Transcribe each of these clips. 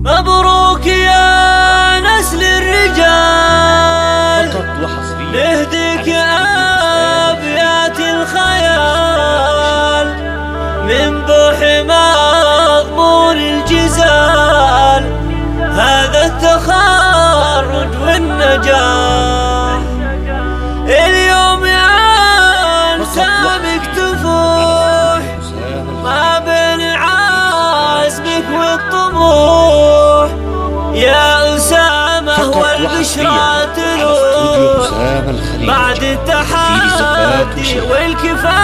مبروك يا نسل الرجال، فقط وحصريا نهديك أبيات الخيال من بوح مضمون الجزال. هذا التخرج والنجاح اليوم يا انسامك تفوح ما بين عزمك والطموح. يا أسامة والبشرى تروح بعد التحدي والكفاح.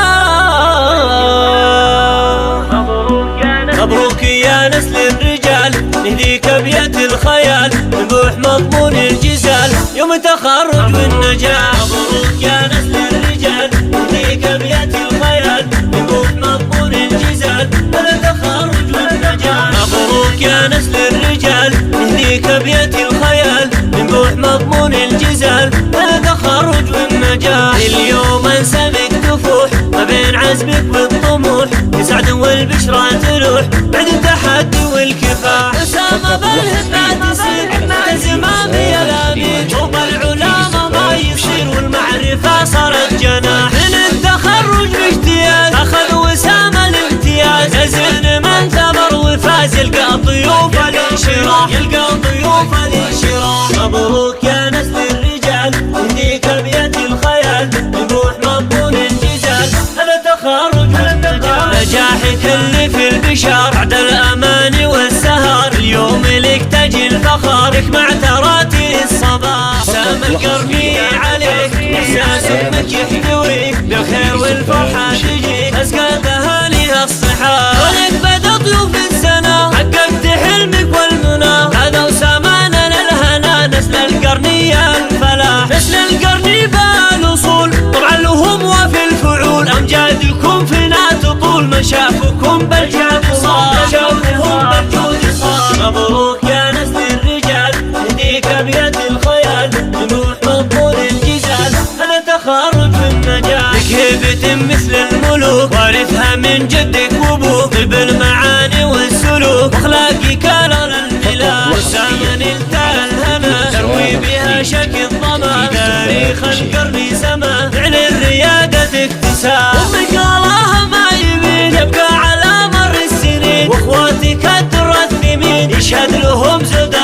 مبروك يا نسل الرجال، نهديك أبيات الخيال من بوح مضمون الجزال يوم التخرج والنجاح. مبروك يا نسل الرجال، نهديك أبيات الخيال من بوح مضمون الجزال يوم التخرج والنجاح. مبروك يا نسل الرجال، نهديك أبيات الخيال من بوح مضمون الجزال يوم التخرج والنجاح. اليوم انسامك تفوح ما بين عزمك والطموح، يسعد والبشرى تلوح بعد التحدي والكفاح. أسامة بالهبات يصير الزمام يلامين، طوب العلامة ما يصير والمعرفة صارت جناح. من التخرج باجتياز أخذ أسامة الامتياز، يزن من ثمر وفاز يلقى ضيوف الانشراح، يلقى ضيوف الانشراح. مبروك يا نسل الرجال، نهديك أبيات الخيال من بوح مضمون الجزال هذا تخرج والنجاح. نجاحك اللي في البشار بعد الأمان والسهر، اليوم لك تجي الفخر لك مع تراتي الصباح. سام القرني عليك إحساس أمك يحتويك بالخير والفرحة تجيك، أزكى تهانيها الصحاب ولك بدا ضيوف السنة حققت حلمك والمنى. هذا أسامة للهنا نسل القرني الفلاح، نسل القرني بالأصول طبعا لهم وفي الفعول. أمجادكم فينا تطول من شافكم بالجاد صار، شافكم بالجود صار. مبروك يا نسل الرجال، نهديك أبيات الخيال من بوح مضمون الجزال هذا تخرج والنجاح. لك هيبة مثل الملوك وارثها من جدك وابوك، بالمعاني والسلوك واخلاقك للملاك. وسامة نلت الهنا تروي بها شك الظما، تاريخ القرن سما فعل الريادة اكتساب. أمك الله ما يبين يبقى على مر السنين، واخواتك الدر الثمين يشهد لهم زود